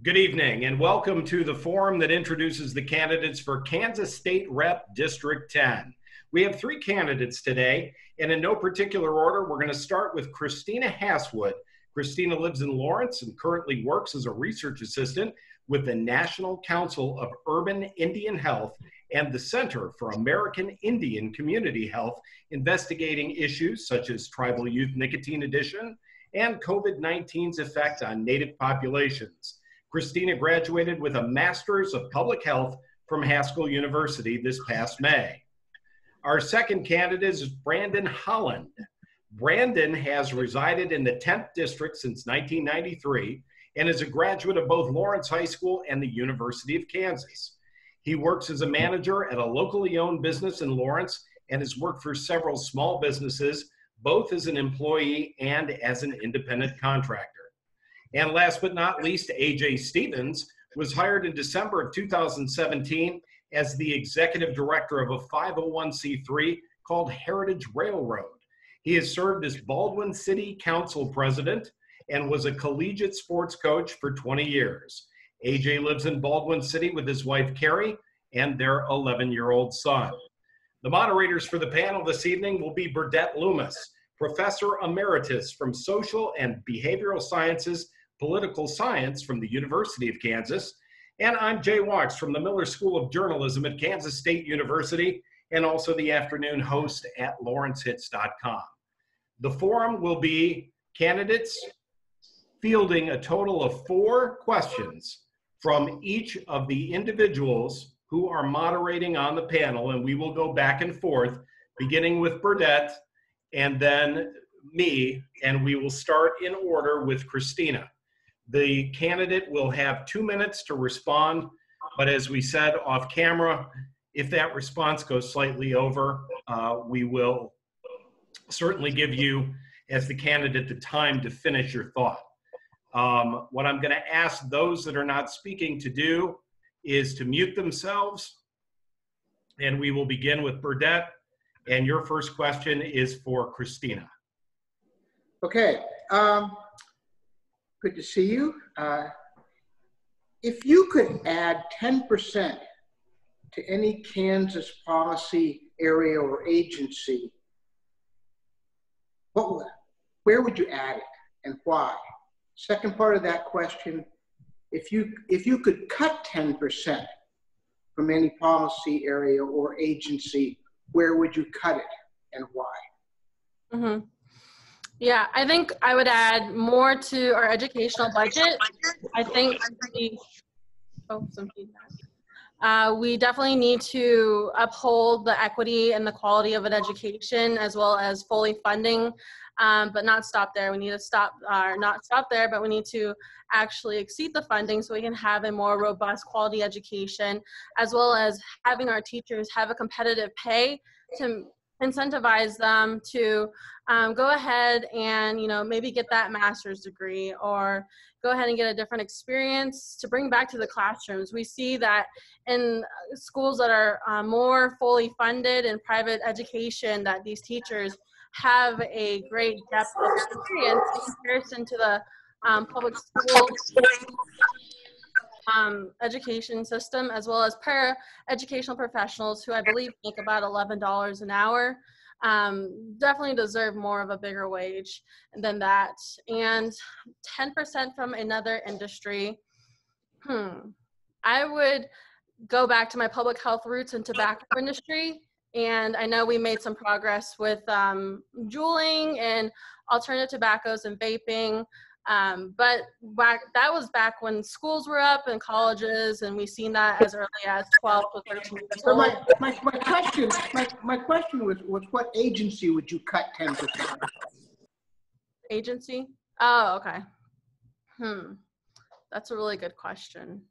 Good evening and welcome to the forum that introduces the candidates for Kansas State Rep District 10. We have three candidates today, and in no particular order, we're going to start with Christina Haswood. Christina lives in Lawrence and currently works as a research assistant with the National Council of Urban Indian Health and the Center for American Indian Community Health, investigating issues such as tribal youth nicotine addiction and COVID-19's effect on Native populations. Christina graduated with a Master's of Public Health from Haskell University this past May. Our second candidate is Brandon Holland. Brandon has resided in the 10th District since 1993 and is a graduate of both Lawrence High School and the University of Kansas. He works as a manager at a locally owned business in Lawrence and has worked for several small businesses, both as an employee and as an independent contractor. And last but not least, AJ Stevens was hired in December of 2017 as the executive director of a 501c3 called Heritage Railroad. He has served as Baldwin City Council president and was a collegiate sports coach for 20 years. AJ lives in Baldwin City with his wife, Carrie, and their 11-year-old son. The moderators for the panel this evening will be Burdett Loomis, Professor Emeritus from Social and Behavioral Sciences, Political Science from the University of Kansas. And I'm Jay Wachs from the Miller School of Journalism at Kansas State University and also the afternoon host at lawrencehits.com. The forum will be candidates fielding a total of 4 questions from each of the individuals who are moderating on the panel, and we will go back and forth, beginning with Burdett and then me, and we will start in order with Christina. The candidate will have 2 minutes to respond, but as we said off camera, if that response goes slightly over, we will certainly give you, as the candidate, the time to finish your thought. What I'm going to ask those that are not speaking to do is to mute themselves, and we will begin with Burdett, and your first question is for Christina. Okay. Good to see you. If you could add 10% to any Kansas policy area or agency, where would you add it and why? Second part of that question, if you could cut 10% from any policy area or agency, where would you cut it and why? Mm-hmm. Yeah, I think I would add more to our educational budget. I think we definitely need to uphold the equity and the quality of an education as well as fully funding, but not stop there. We need to not stop there, but we need to actually exceed the funding so we can have a more robust quality education, as well as having our teachers have a competitive pay to incentivize them to go ahead and, maybe get that master's degree or go ahead and get a different experience to bring back to the classrooms. We see that in schools that are more fully funded in private education, that these teachers have a great depth of experience in comparison to the public school education system, as well as para-educational professionals who I believe make about $11 an hour, definitely deserve more of a bigger wage than that. And 10% from another industry, I would go back to my public health roots and tobacco industry. And I know we made some progress with juuling and alternative tobaccos and vaping. But that was back when schools were up and colleges, and we've seen that as early as 12 to 13 years old. My question was what agency would you cut 10%? Agency? Oh, okay. That's a really good question.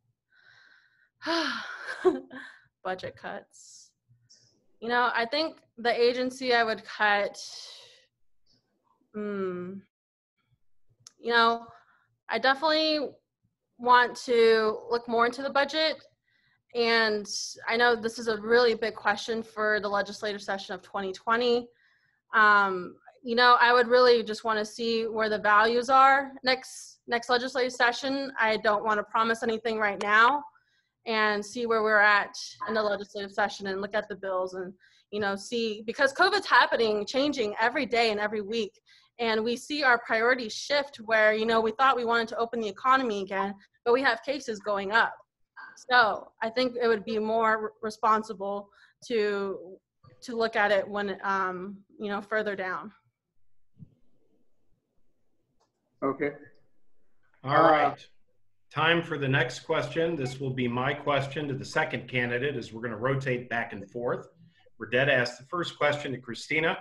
Budget cuts. I think the agency I would cut, I definitely want to look more into the budget, and I know this is a really big question for the legislative session of 2020. you know, I would really just want to see where the values are next legislative session. I don't want to promise anything right now, and see where we're at in the legislative session and look at the bills and, you know, see, because COVID's happening, changing every day and every week. And we see our priorities shift where, you know, we thought we wanted to open the economy again, but we have cases going up. So I think it would be more responsible to look at it when, you know, further down. Okay. All right. Time for the next question. This will be my question to the second candidate, as we're going to rotate back and forth. Burdett asked the first question to Christina.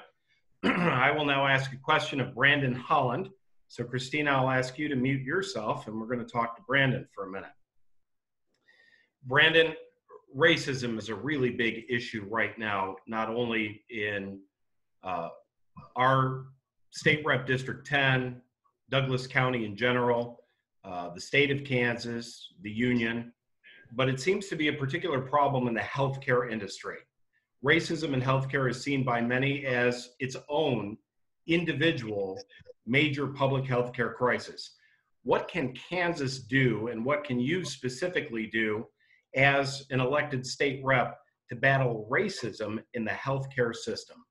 I will now ask a question of Brandon Holland. So Christina, I'll ask you to mute yourself, and we're going to talk to Brandon for a minute. Brandon, racism is a really big issue right now, not only in our state rep District 10, Douglas County in general, the state of Kansas, the union, but it seems to be a particular problem in the healthcare industry. Racism in healthcare is seen by many as its own individual major public healthcare crisis. What can Kansas do, and what can you specifically do as an elected state rep to battle racism in the healthcare system?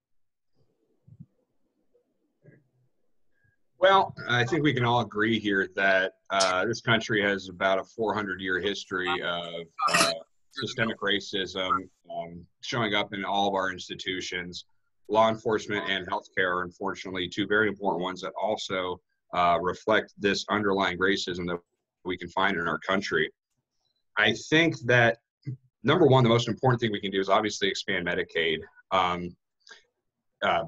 Well, I think we can all agree here that this country has about a 400-year history of systemic racism showing up in all of our institutions. Law enforcement and healthcare are unfortunately two very important ones that also reflect this underlying racism that we can find in our country. I think that, number one, the most important thing we can do is obviously expand Medicaid.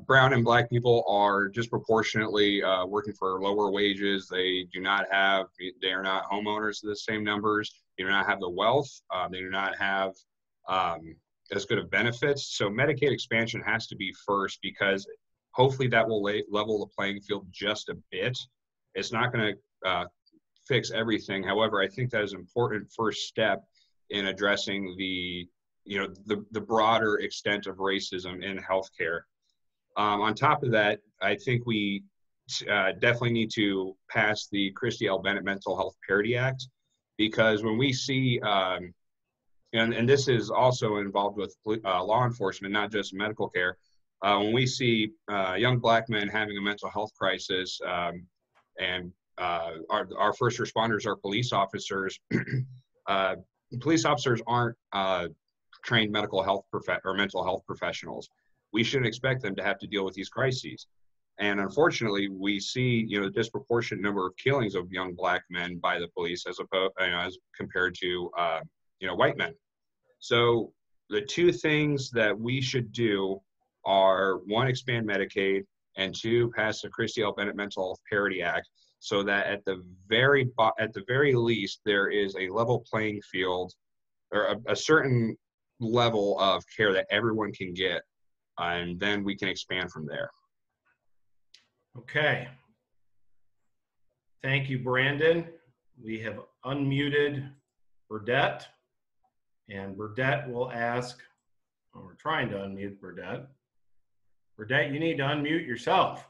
Brown and Black people are disproportionately working for lower wages. They are not homeowners of the same numbers. They do not have the wealth. They do not have as good of benefits. So Medicaid expansion has to be first, because hopefully that will level the playing field just a bit. It's not going to fix everything. However, I think that is an important first step in addressing the broader extent of racism in healthcare. On top of that, I think we definitely need to pass the Christy L. Bennett Mental Health Parity Act, because when we see, and this is also involved with law enforcement, not just medical care, when we see young Black men having a mental health crisis, and our first responders are police officers, police officers aren't trained mental health professionals. We shouldn't expect them to have to deal with these crises. And unfortunately, we see, a disproportionate number of killings of young Black men by the police as compared to, white men. So the two things that we should do are, one, expand Medicaid, and two, pass the Christy L. Bennett Mental Health Parity Act, so that at the very least, there is a level playing field, or a certain level of care that everyone can get. And then we can expand from there. Okay. Thank you, Brandon. We have unmuted Burdett, and Burdett will ask, we're trying to unmute Burdett. Burdett, you need to unmute yourself.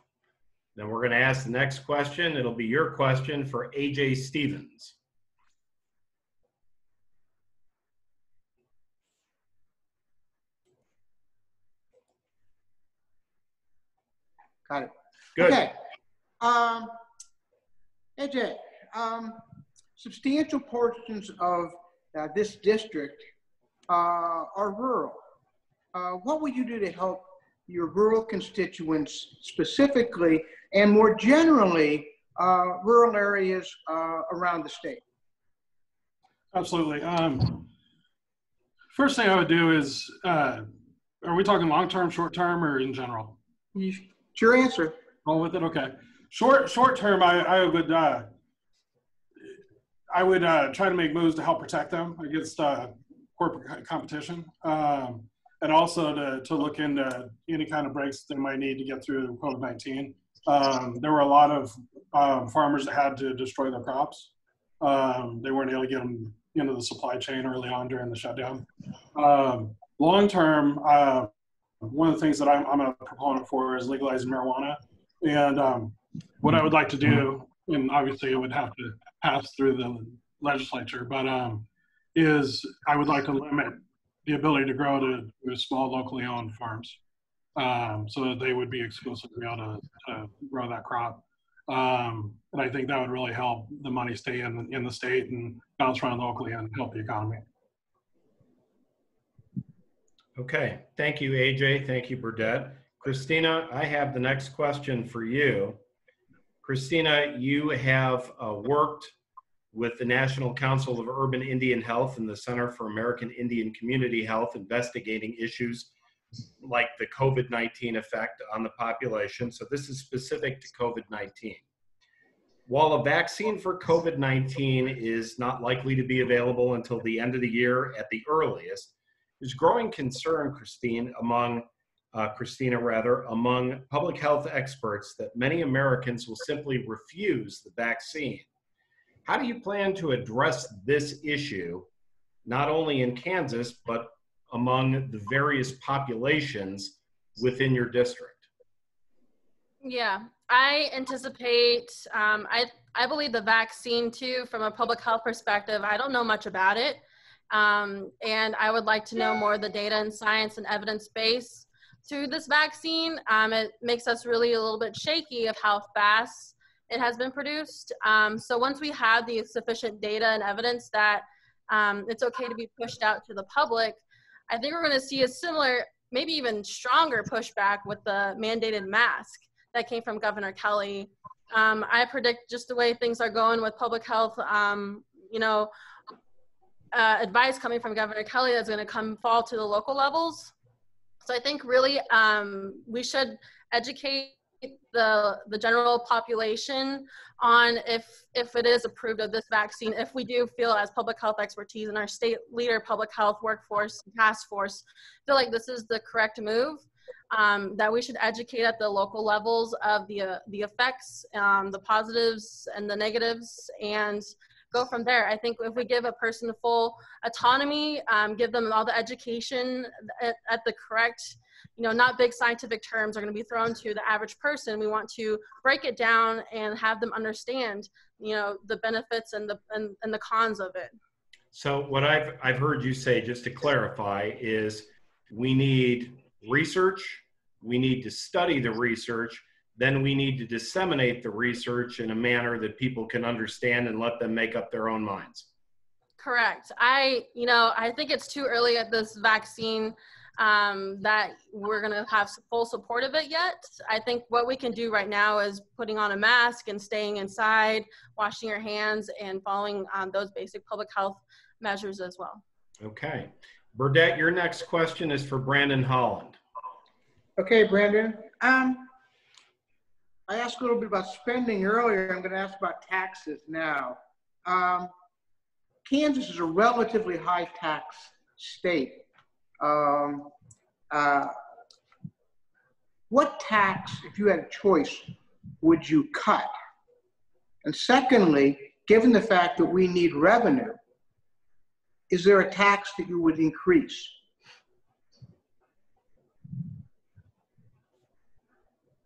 Then we're going to ask the next question. It'll be your question for AJ Stevens. Got it. Good. Okay. AJ, substantial portions of this district are rural. What will you do to help your rural constituents specifically, and more generally, rural areas around the state? Absolutely. First thing I would do is, are we talking long-term, short-term, or in general? It's your answer. Go with it. Okay. Short-term, I would try to make moves to help protect them against corporate competition, and also to look into any kind of breaks they might need to get through COVID-19. There were a lot of farmers that had to destroy their crops. They weren't able to get them into the supply chain early on during the shutdown. Long term, one of the things that I'm a proponent for is legalizing marijuana. And what I would like to do, and obviously it would have to pass through the legislature, but is I would like to limit the ability to grow to small locally owned farms, so that they would be exclusively able to grow that crop. And I think that would really help the money stay in the state and bounce around locally and help the economy. Okay, thank you, AJ. Thank you, Burdett. Christina, I have the next question for you. Christina, you have worked with the National Council of Urban Indian Health and the Center for American Indian Community Health, investigating issues like the COVID-19 effect on the population. So this is specific to COVID-19. While a vaccine for COVID-19 is not likely to be available until the end of the year at the earliest, there's growing concern, Christina, among public health experts that many Americans will simply refuse the vaccine. How do you plan to address this issue, not only in Kansas, but among the various populations within your district? Yeah, I anticipate, I believe the vaccine too, from a public health perspective, I don't know much about it. And I would like to know more of the data and science and evidence base to this vaccine. It makes us really a little bit shaky of how fast it has been produced. So once we have the sufficient data and evidence that it's okay to be pushed out to the public, I think we're going to see a similar, maybe even stronger pushback with the mandated mask that came from Governor Kelly. I predict just the way things are going with public health, advice coming from Governor Kelly that's going to fall to the local levels. So I think really we should educate the general population on if it is approved of this vaccine, if we do feel as public health expertise and our state leader public health workforce task force feel like this is the correct move, that we should educate at the local levels of the effects, the positives and the negatives, and go from there. I think if we give a person full autonomy, give them all the education at the correct, not big scientific terms are going to be thrown to the average person. We want to break it down and have them understand, the benefits and the cons of it. So what I've heard you say, just to clarify, is we need research, we need to study the research, then we need to disseminate the research in a manner that people can understand and let them make up their own minds. Correct. I think it's too early at this vaccine that we're going to have full support of it yet. I think what we can do right now is putting on a mask and staying inside, washing your hands, and following those basic public health measures as well. Okay. Burdett, your next question is for Brandon Holland. Okay, Brandon. I asked a little bit about spending earlier. I'm going to ask about taxes now. Kansas is a relatively high tax state. What tax, if you had a choice, would you cut? And secondly, given the fact that we need revenue, is there a tax that you would increase?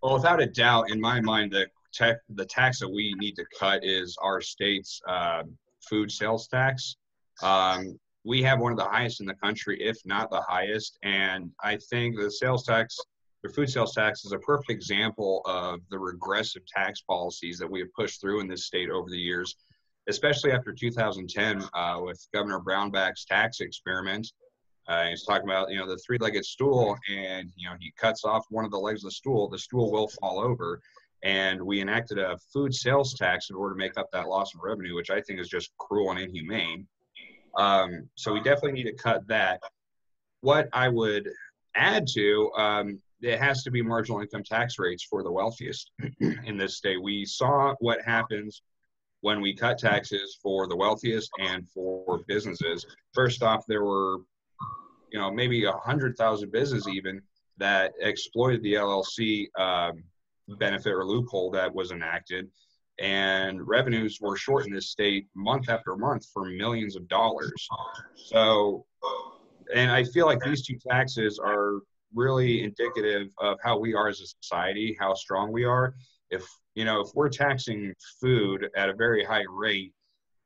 Well, without a doubt, in my mind, the tax that we need to cut is our state's food sales tax. We have one of the highest in the country, if not the highest. And I think the food sales tax is a perfect example of the regressive tax policies that we have pushed through in this state over the years, especially after 2010 with Governor Brownback's tax experiment. He's talking about, the three-legged stool, and, he cuts off one of the legs of the stool will fall over. And we enacted a food sales tax in order to make up that loss of revenue, which I think is just cruel and inhumane. So we definitely need to cut that. What I would add to, it has to be marginal income tax rates for the wealthiest in this state. We saw what happens when we cut taxes for the wealthiest and for businesses. First off, there were maybe 100,000 businesses even that exploited the LLC benefit or loophole that was enacted, and revenues were short in this state month after month for millions of dollars. So, and I feel like these two taxes are really indicative of how we are as a society, how strong we are. If we're taxing food at a very high rate,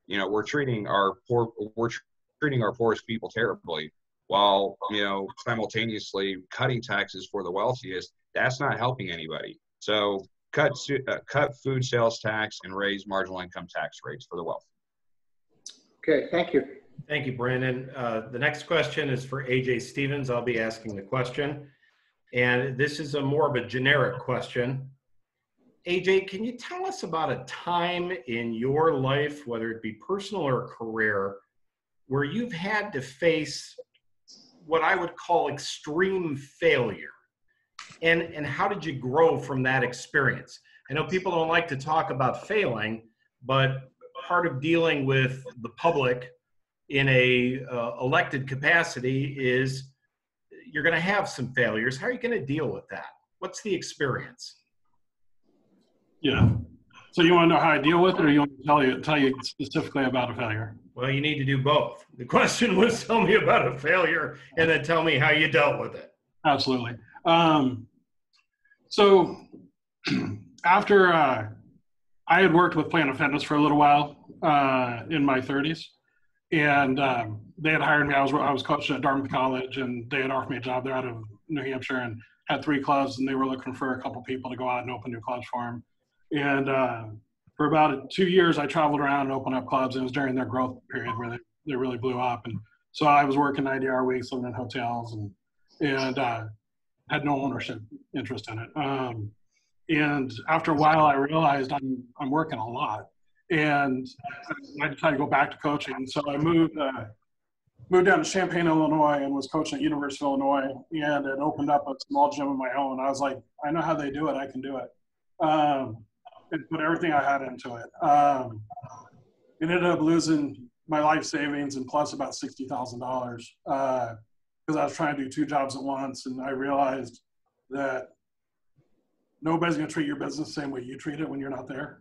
we're treating our poorest people terribly, while simultaneously cutting taxes for the wealthiest. That's not helping anybody. So cut food sales tax and raise marginal income tax rates for the wealthy. Okay, thank you. Thank you, Brandon. The next question is for AJ Stevens. I'll be asking the question, and this is more of a generic question. AJ, can you tell us about a time in your life, whether it be personal or career, where you've had to face what I would call extreme failure? And how did you grow from that experience? I know people don't like to talk about failing, but part of dealing with the public in a elected capacity is you're going to have some failures. How are you going to deal with that? What's the experience? Yeah. So you want to know how I deal with it, or you want to tell you specifically about a failure? Well, you need to do both. The question was, tell me about a failure, and then tell me how you dealt with it. Absolutely. So after I had worked with Planet Fitness for a little while in my 30s, and they had hired me. I was coaching at Dartmouth College, and they had offered me a job there out of New Hampshire, and had 3 clubs, and they were looking for a couple people to go out and open new clubs for them. And for about 2 years, I traveled around and opened up clubs. It was during their growth period where they really blew up. And so I was working 90-hour weeks, living in hotels, and had no ownership interest in it. And after a while, I realized I'm working a lot, and I decided to go back to coaching. So I moved down to Champaign, Illinois, and was coaching at University of Illinois, and it opened up a small gym of my own. I was like, I know how they do it. I can do it. And put everything I had into it. Ended up losing my life savings and plus about $60,000 because I was trying to do 2 jobs at once, and I realized that nobody's going to treat your business the same way you treat it when you're not there.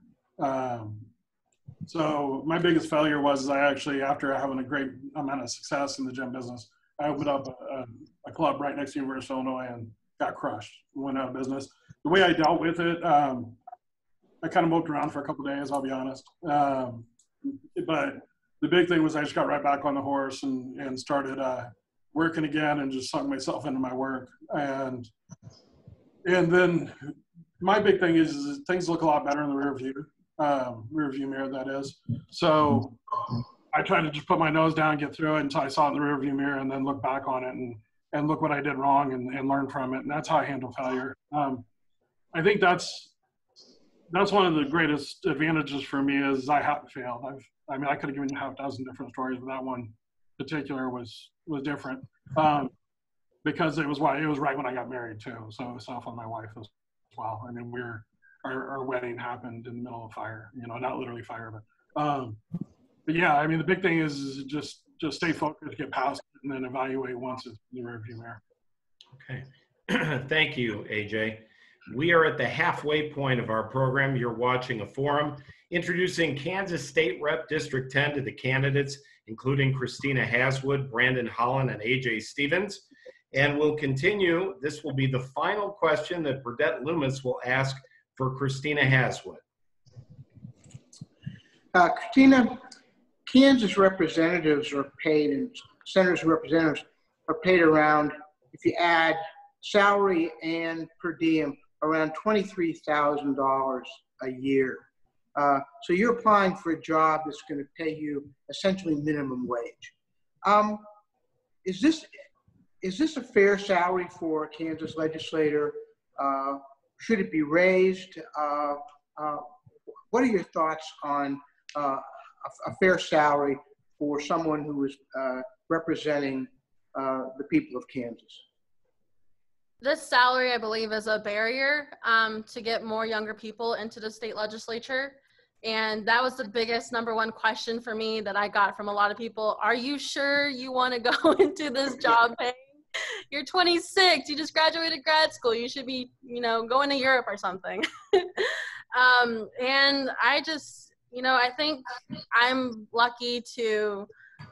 So my biggest failure was I actually, after having a great amount of success in the gym business, I opened up a club right next to University of Illinois and got crushed, went out of business. The way I dealt with it, I kind of moped around for a couple of days, I'll be honest. But the big thing was I just got right back on the horse and started working again and just sunk myself into my work. And then my big thing is things look a lot better in the rear view mirror, that is. So I tried to just put my nose down, get through it until I saw it in the rear view mirror, and then look back on it and look what I did wrong and learn from it. And that's how I handle failure. I think that's one of the greatest advantages for me is I haven't failed. I could have given you 6 different stories, but that one particular was different because it was right when I got married too. So myself and my wife as well. I mean, our wedding happened in the middle of fire. Not literally fire, but yeah. I mean, the big thing is just stay focused, get past it, and then evaluate once it's in the rearview mirror. Okay, thank you, AJ. We are at the halfway point of our program. You're watching a forum introducing Kansas State Rep District 10 to the candidates, including Christina Haswood, Brandon Holland, and AJ Stevens. And we'll continue. This will be the final question that Burdett Loomis will ask for Christina Haswood. Christina, Kansas representatives are paid, and senators and representatives are paid around, if you add salary and per diem, around $23,000 a year. So you're applying for a job that's going to pay you essentially minimum wage. Is this a fair salary for a Kansas legislator? Should it be raised? What are your thoughts on a fair salary for someone who is representing the people of Kansas? This salary, I believe, is a barrier to get more younger people into the state legislature. And that was the biggest #1 question for me that I got from a lot of people. Are you sure you want to go into this job paying? You're 26, you just graduated grad school. You should be, going to Europe or something. And I just, I think I'm lucky to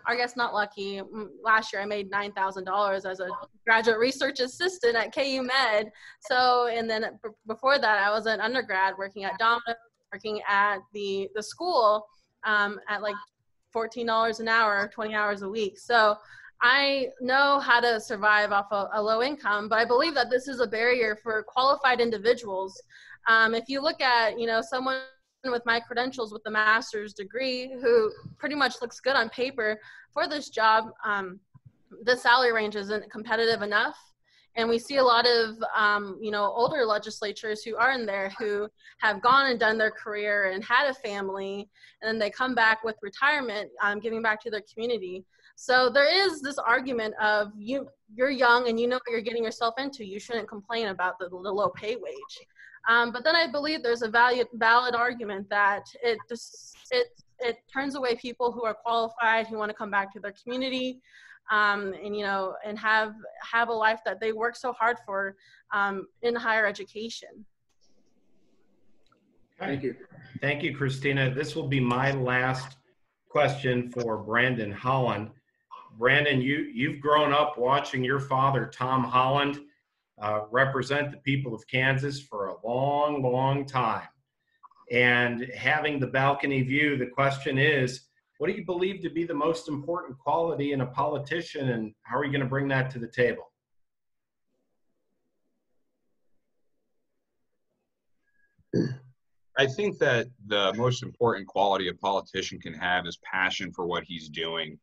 I guess not lucky. Last year I made $9,000 as a graduate research assistant at KU Med. So, and then before that I was an undergrad working at Domino's, working at the school at like $14 an hour, 20 hours a week. So I know how to survive off a low income, but I believe that this is a barrier for qualified individuals. If you look at, you know, someone with my credentials with a master's degree who pretty much looks good on paper for this job, the salary range isn't competitive enough. And we see a lot of, you know, older legislators who are in there who have gone and done their career and had a family, and then they come back with retirement, giving back to their community. So there is this argument of you're young and you know what you're getting yourself into. You shouldn't complain about the low pay wage. But then I believe there's a valid argument that it turns away people who are qualified, who want to come back to their community, and you know, and have a life that they work so hard for in higher education. Thank you. Thank you, Christina. This will be my last question for Brandon Holland. Brandon, you've grown up watching your father, Tom Holland, represent the people of Kansas for a long, long time. And having the balcony view, the question is, what do you believe to be the most important quality in a politician, and how are you going to bring that to the table? I think that the most important quality a politician can have is passion for what he's doing.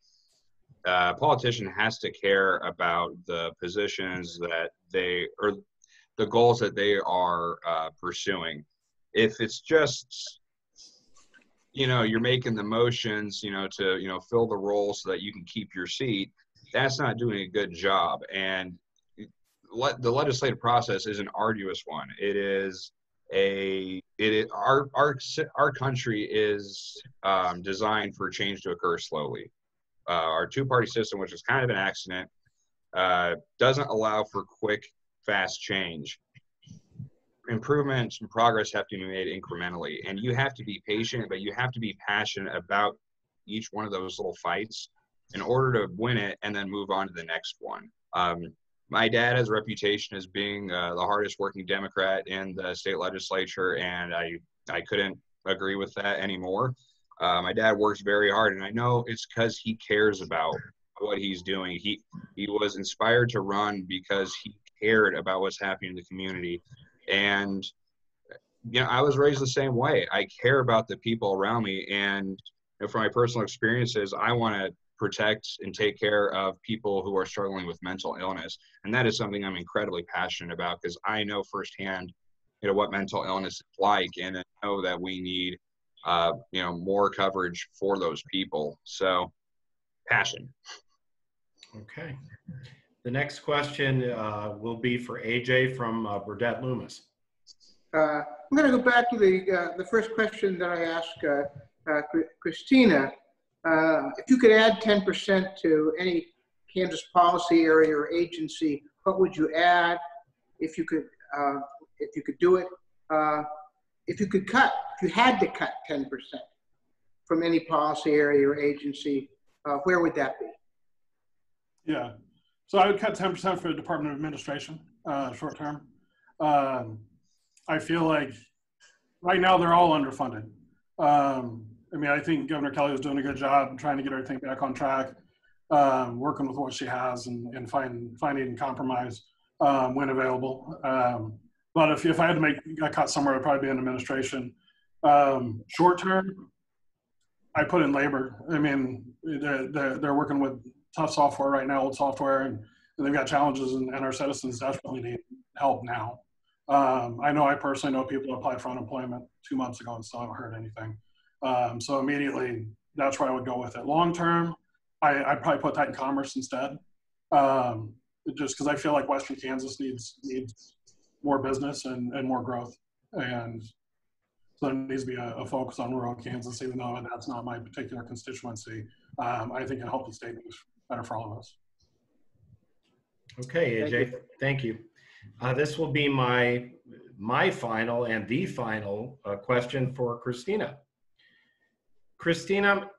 A politician has to care about the positions that or the goals that they are pursuing. If it's just, you know, you're making the motions, you know, to, you know, fill the role so that you can keep your seat, that's not doing a good job. And the legislative process is an arduous one. It is our country is designed for change to occur slowly. Our two-party system, which is kind of an accident, doesn't allow for quick, fast change. Improvements and progress have to be made incrementally, and you have to be patient, but you have to be passionate about each one of those little fights in order to win it and then move on to the next one. My dad has a reputation as being the hardest working Democrat in the state legislature, and I couldn't agree with that anymore. My dad works very hard, and I know it's because he cares about what he's doing. He was inspired to run because he cared about what's happening in the community. And, you know, I was raised the same way. I care about the people around me, and you know, from my personal experiences, I want to protect and take care of people who are struggling with mental illness. And that is something I'm incredibly passionate about, because I know firsthand, you know, what mental illness is like, and I know that we need you know, more coverage for those people. So, passion. Okay. The next question will be for AJ from Burdett Loomis. I'm going to go back to the first question that I asked Christina. If you could add 10% to any Kansas policy area or agency, what would you add? If you could do it, if you had to cut 10% from any policy area or agency, where would that be? Yeah, so I would cut 10% for the Department of Administration, short term. I feel like right now they're all underfunded. I mean, I think Governor Kelly was doing a good job trying to get everything back on track, working with what she has and finding compromise when available. But if I had to make a cut somewhere, it'd probably be in administration. Short term, I put in labor. I mean, they're working with tough software right now, old software, and they've got challenges, and our citizens desperately need help now. I know I personally know people who applied for unemployment 2 months ago and still haven't heard anything. So immediately, that's where I would go with it. Long term, I'd probably put that in commerce instead, just because I feel like Western Kansas needs more business and more growth. And so there needs to be a focus on rural Kansas, even though that's not my particular constituency. I think it helps the state be better for all of us. Okay, AJ, thank you. This will be my final and the final question for Christina. Christina,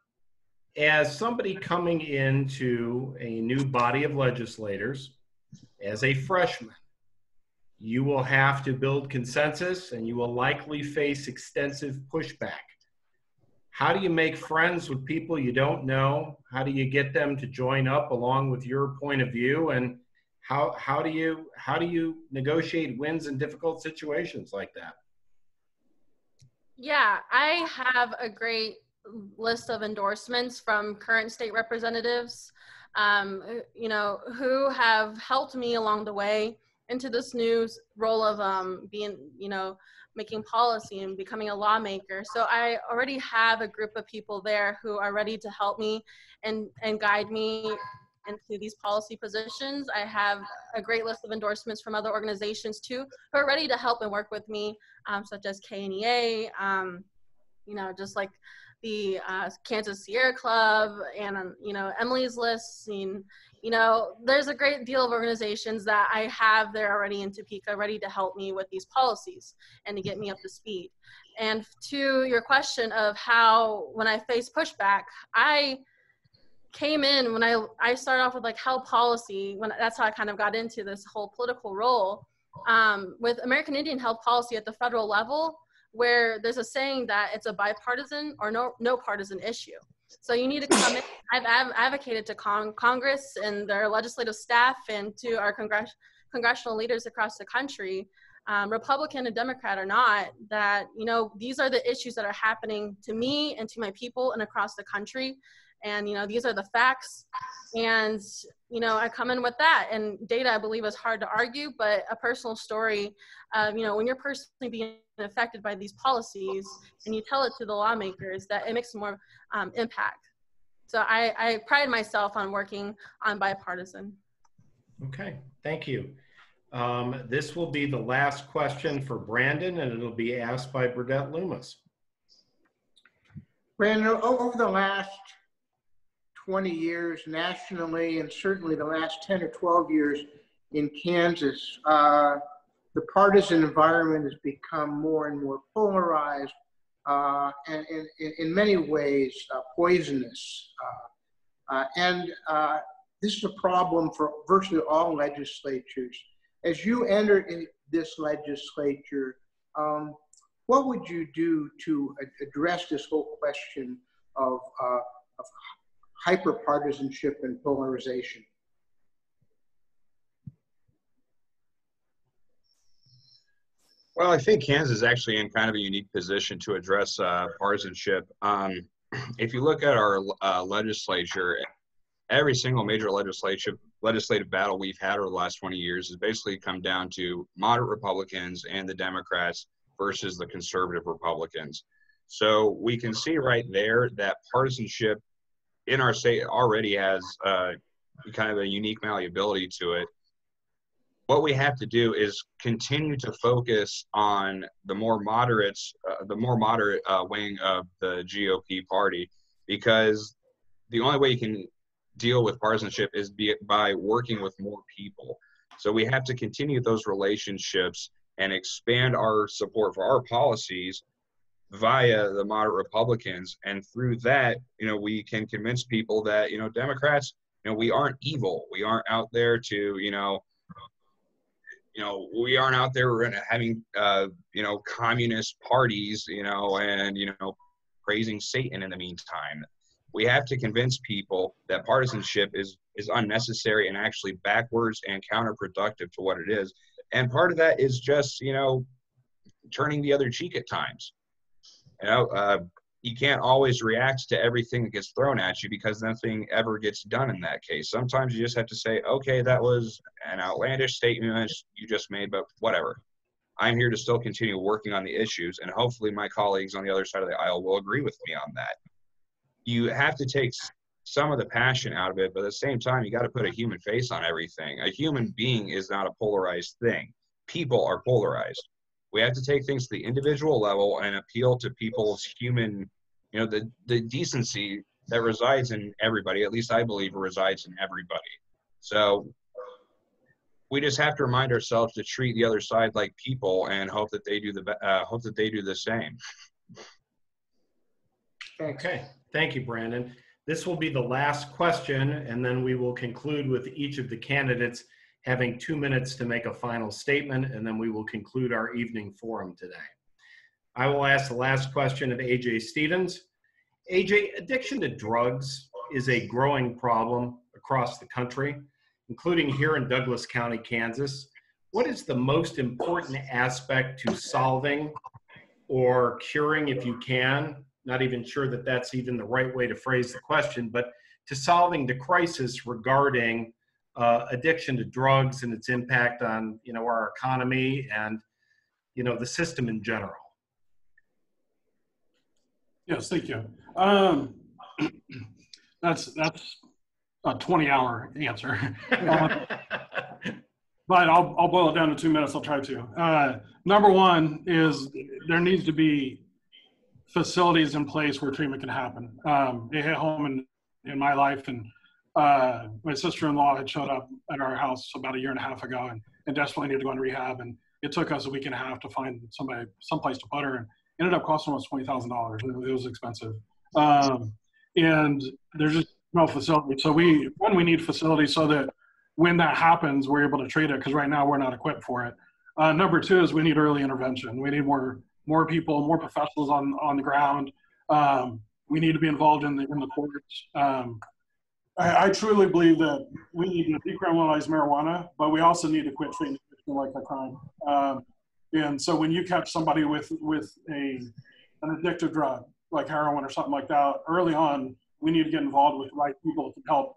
as somebody coming into a new body of legislators, as a freshman, you will have to build consensus and you will likely face extensive pushback. How do you make friends with people you don't know? How do you get them to join up along with your point of view? And how do you negotiate wins in difficult situations like that? Yeah, I have a great list of endorsements from current state representatives, you know, who have helped me along the way into this new role of being, you know, making policy and becoming a lawmaker. So I already have a group of people there who are ready to help me and guide me into these policy positions. I have a great list of endorsements from other organizations too, who are ready to help and work with me, such as KNEA, you know, just like the Kansas Sierra Club and, you know, Emily's List. And, you know, there's a great deal of organizations that I have there already in Topeka ready to help me with these policies and to get me up to speed. And to your question of how, when I face pushback, I came in when I started off with like health policy, when that's how I kind of got into this whole political role with American Indian health policy at the federal level, where there's a saying that it's a bipartisan or no partisan issue. So you need to come in. I've advocated to Congress and their legislative staff and to our congressional leaders across the country, Republican and Democrat or not, that, you know, these are the issues that are happening to me and to my people and across the country. And, you know, these are the facts. And, you know, I come in with that. And data, I believe, is hard to argue, but a personal story, you know, when you're personally being affected by these policies and you tell it to the lawmakers, that it makes more impact. So I pride myself on working on bipartisan. Okay, thank you. This will be the last question for Brandon, and it'll be asked by Burdett Loomis. Brandon, over the last 20 years nationally, and certainly the last 10 or 12 years in Kansas, the partisan environment has become more and more polarized and in many ways poisonous. This is a problem for virtually all legislatures. As you enter this legislature, what would you do to address this whole question of hyperpartisanship and polarization? Well, I think Kansas is actually in kind of a unique position to address partisanship. If you look at our legislature, every single major legislative battle we've had over the last 20 years has basically come down to moderate Republicans and the Democrats versus the conservative Republicans. So we can see right there that partisanship in our state already has kind of a unique malleability to it. What we have to do is continue to focus on the more moderate wing of the GOP party, because the only way you can deal with partisanship is by working with more people. So we have to continue those relationships and expand our support for our policies via the moderate Republicans. And through that, you know, we can convince people that, you know, Democrats, you know, we aren't evil. We aren't out there to, we aren't out there having, communist parties, and, praising Satan in the meantime. We have to convince people that partisanship is unnecessary and actually backwards and counterproductive to what it is. And part of that is just, turning the other cheek at times. You can't always react to everything that gets thrown at you, because nothing ever gets done in that case. Sometimes you just have to say, okay, that was an outlandish statement you just made, but whatever. I'm here to still continue working on the issues, and hopefully my colleagues on the other side of the aisle will agree with me on that. You have to take some of the passion out of it, but at the same time, you got to put a human face on everything. A human being is not a polarized thing. People are polarized. We have to take things to the individual level and appeal to people's human, the decency that resides in everybody, at least I believe resides in everybody. So we just have to remind ourselves to treat the other side like people and hope that they do the same. Okay, thank you, Brandon. This will be the last question, and then we will conclude with each of the candidates having 2 minutes to make a final statement, and then we will conclude our evening forum today. I will ask the last question of AJ Stevens. AJ, addiction to drugs is a growing problem across the country, including here in Douglas County, Kansas. What is the most important aspect to solving or curing, if you can? Not even sure that that's even the right way to phrase the question, but to solving the crisis regarding addiction to drugs and its impact on, our economy and, the system in general. Yes, thank you. That's a 20-hour answer. But I'll boil it down to 2 minutes. I'll try to. Number one is there needs to be facilities in place where treatment can happen. It hit home in my life, and my sister-in-law had showed up at our house about 1.5 years ago and desperately needed to go into rehab. And it took us 1.5 weeks to find someplace to put her, and ended up costing almost $20,000. It was expensive. And there's just no facility. So we need facilities so that when that happens, we're able to treat it, because right now we're not equipped for it. Number two is we need early intervention. We need more people, more professionals on the ground. We need to be involved in the courts. I truly believe that we need to decriminalize marijuana, but we also need to quit treating it like a crime. And so when you catch somebody with an addictive drug, like heroin or something like that, early on, we need to get involved with the right people to help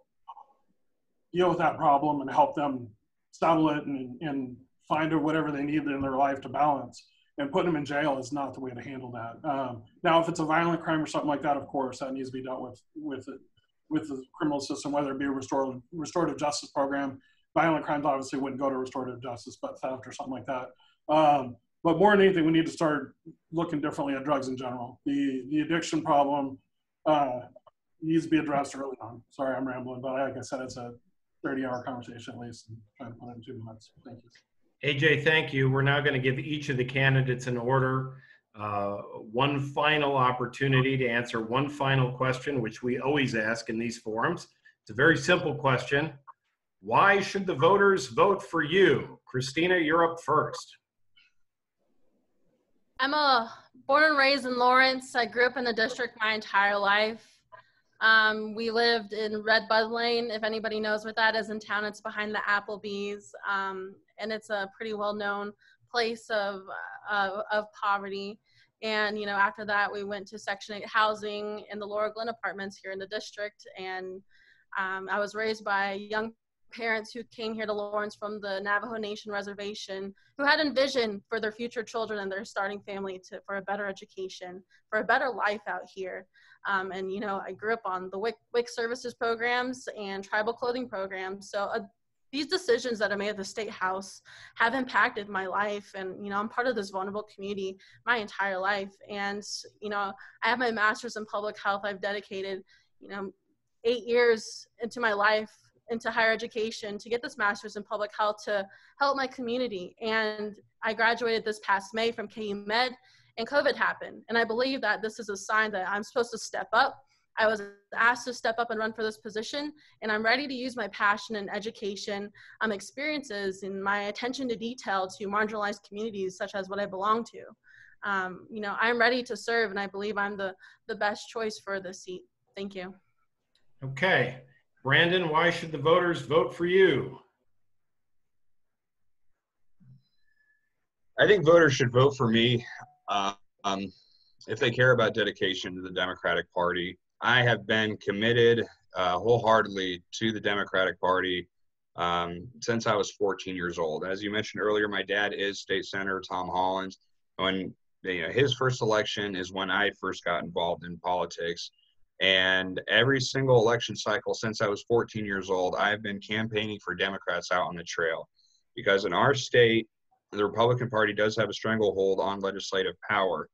deal with that problem and help them settle it and find whatever they need in their life to balance. And putting them in jail is not the way to handle that. Now, if it's a violent crime or something like that, of course, that needs to be dealt with the criminal system, whether it be a restorative justice program. Violent crimes obviously wouldn't go to restorative justice, but theft or something like that. But more than anything, we need to start looking differently at drugs in general. The addiction problem needs to be addressed early on. Sorry, I'm rambling, but like I said, it's a 30-hour conversation at least, and trying to put it in 2 minutes. Thank you. AJ, thank you. We're now going to give each of the candidates an order, one final opportunity to answer one final question, which we always ask in these forums. It's a very simple question. Why should the voters vote for you? Christina, you're up first. I'm born and raised in Lawrence. I grew up in the district my entire life. We lived in Red Bud Lane. If anybody knows what that is in town, it's behind the Applebee's. And it's a pretty well-known place of poverty. And, after that, we went to Section 8 housing in the Laura Glen apartments here in the district. And I was raised by young parents who came here to Lawrence from the Navajo Nation reservation, who had envisioned for their future children and their starting family for a better education, for a better life out here. And, I grew up on the WIC services programs and tribal clothing programs. So these decisions that I made at the State House have impacted my life. And, I'm part of this vulnerable community my entire life. And, I have my master's in public health. I've dedicated, 8 years into my life into higher education to get this master's in public health to help my community. And I graduated this past May from KU Med, and COVID happened. And I believe that this is a sign that I'm supposed to step up. I was asked to step up and run for this position, and I'm ready to use my passion and education, experiences, and my attention to detail to marginalized communities such as what I belong to. I'm ready to serve, and I believe I'm the best choice for this seat. Thank you. Okay. Brandon, why should the voters vote for you? I think voters should vote for me if they care about dedication to the Democratic Party. I have been committed wholeheartedly to the Democratic Party since I was 14 years old. As you mentioned earlier, my dad is State Senator Tom Holland. When his first election is when I first got involved in politics. And every single election cycle since I was 14 years old, I've been campaigning for Democrats out on the trail. Because in our state, the Republican Party does have a stranglehold on legislative power.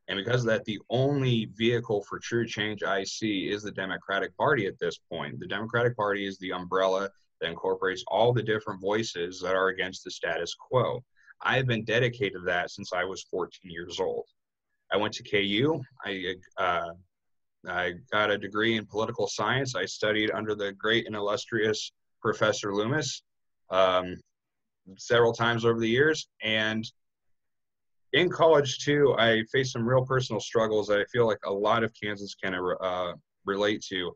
And because of that, the only vehicle for true change I see is the Democratic Party at this point. The Democratic Party is the umbrella that incorporates all the different voices that are against the status quo. I've been dedicated to that since I was 14 years old. I went to KU. I I got a degree in political science. I studied under the great and illustrious Professor Loomis several times over the years. And in college, too, I faced some real personal struggles that I feel like a lot of Kansas can relate to.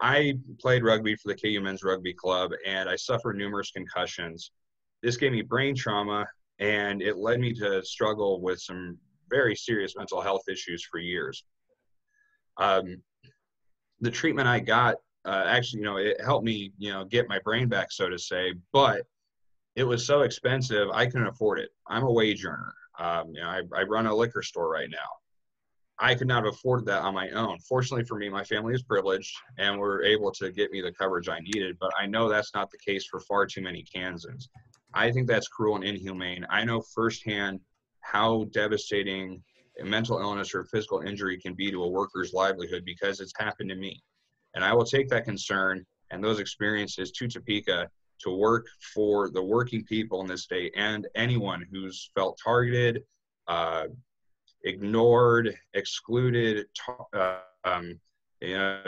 I played rugby for the KU Men's Rugby Club, and I suffered numerous concussions. This gave me brain trauma, and it led me to struggle with some very serious mental health issues for years. The treatment I got, actually, it helped me, get my brain back, so to say, but it was so expensive, I couldn't afford it. I'm a wage earner. I run a liquor store right now. I could not have afforded that on my own. Fortunately for me, my family is privileged and were able to get me the coverage I needed, but I know that's not the case for far too many Kansans. I think that's cruel and inhumane. I know firsthand how devastating a mental illness or physical injury can be to a worker's livelihood because it's happened to me. And I will take that concern and those experiences to Topeka to work for the working people in this state and anyone who's felt targeted, ignored, excluded,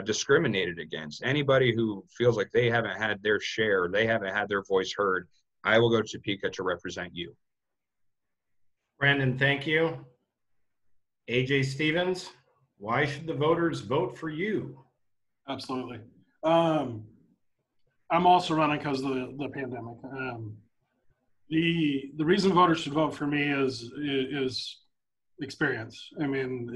discriminated against. Anybody who feels like they haven't had their share, they haven't had their voice heard, I will go to Topeka to represent you. Brandon, thank you. AJ Stevens, why should the voters vote for you? Absolutely. I'm also running because of the pandemic. The reason voters should vote for me is experience. I mean,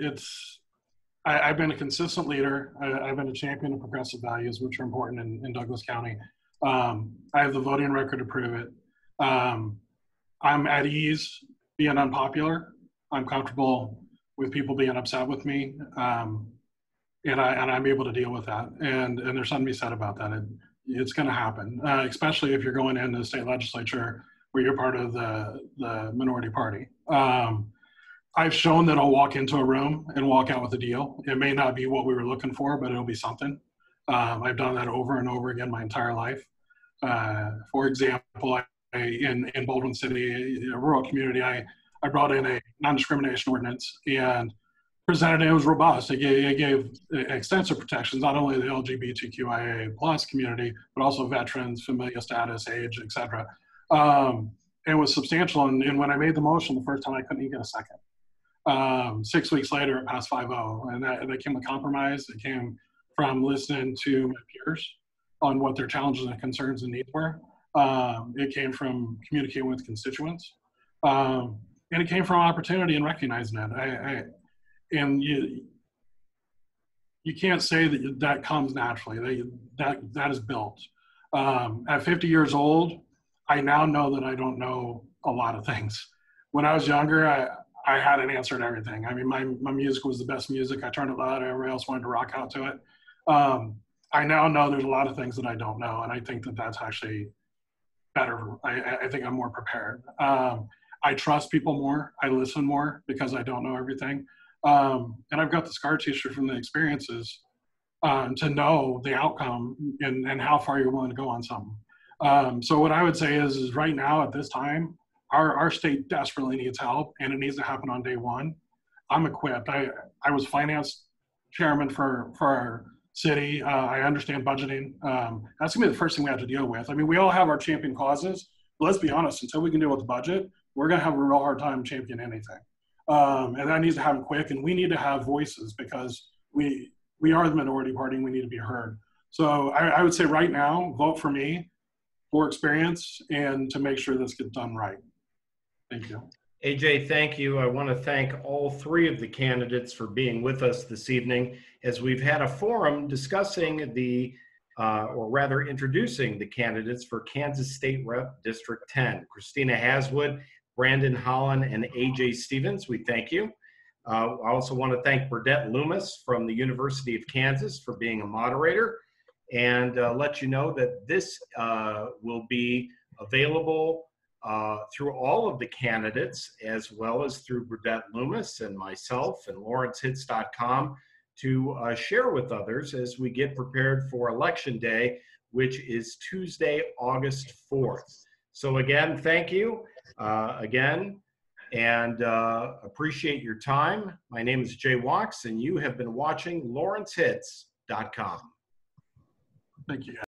I've been a consistent leader. I've been a champion of progressive values, which are important in Douglas County. I have the voting record to prove it. I'm at ease being unpopular. I'm comfortable with people being upset with me, and I'm able to deal with that. And there's something to be said about that. It's going to happen, especially if you're going into the state legislature where you're part of the minority party. I've shown that I'll walk into a room and walk out with a deal. It may not be what we were looking for, but it'll be something. I've done that over and over again my entire life. For example, in Baldwin City, a rural community, I brought in a non-discrimination ordinance and presented it. It was robust. It gave extensive protections, not only the LGBTQIA plus community, but also veterans, familial status, age, etc. It was substantial. And when I made the motion the first time, I couldn't even get a second. 6 weeks later, it passed 5-0. And that came a compromise. It came from listening to my peers on what their challenges and concerns and needs were. It came from communicating with constituents. And it came from opportunity and recognizing it. And you can't say that comes naturally. That is built. At 50 years old, I now know that I don't know a lot of things. When I was younger, I had an answer to everything. I mean, my music was the best music. I turned it loud. Everybody else wanted to rock out to it. I now know there's a lot of things that I don't know, and I think that that's actually better. I think I'm more prepared. I trust people more. I listen more because I don't know everything. And I've got the scar tissue from the experiences to know the outcome and how far you're willing to go on something. So what I would say is right now at this time, our state desperately needs help, and it needs to happen on day one. I'm equipped. I was finance chairman for our city. I understand budgeting. That's gonna be the first thing we have to deal with. I mean, we all have our champion causes, but let's be honest, until we can deal with the budget, we're gonna have a real hard time championing anything. And that needs to happen quick, and we need to have voices because we are the minority party and we need to be heard. So I would say right now, vote for me for experience and to make sure this gets done right. Thank you. AJ, thank you. I want to thank all three of the candidates for being with us this evening as we've had a forum discussing or rather introducing the candidates for Kansas State Rep District 10. Christina Haswood, Brandon Holland, and AJ Stevens, we thank you. I also want to thank Burdett Loomis from the University of Kansas for being a moderator, and let you know that this will be available through all of the candidates, as well as through Burdett Loomis and myself and LawrenceHits.com to share with others as we get prepared for Election Day, which is Tuesday, August 4th. So again, thank you. Again, and appreciate your time. My name is Jay Wachs, and you have been watching LawrenceHits.com. Thank you.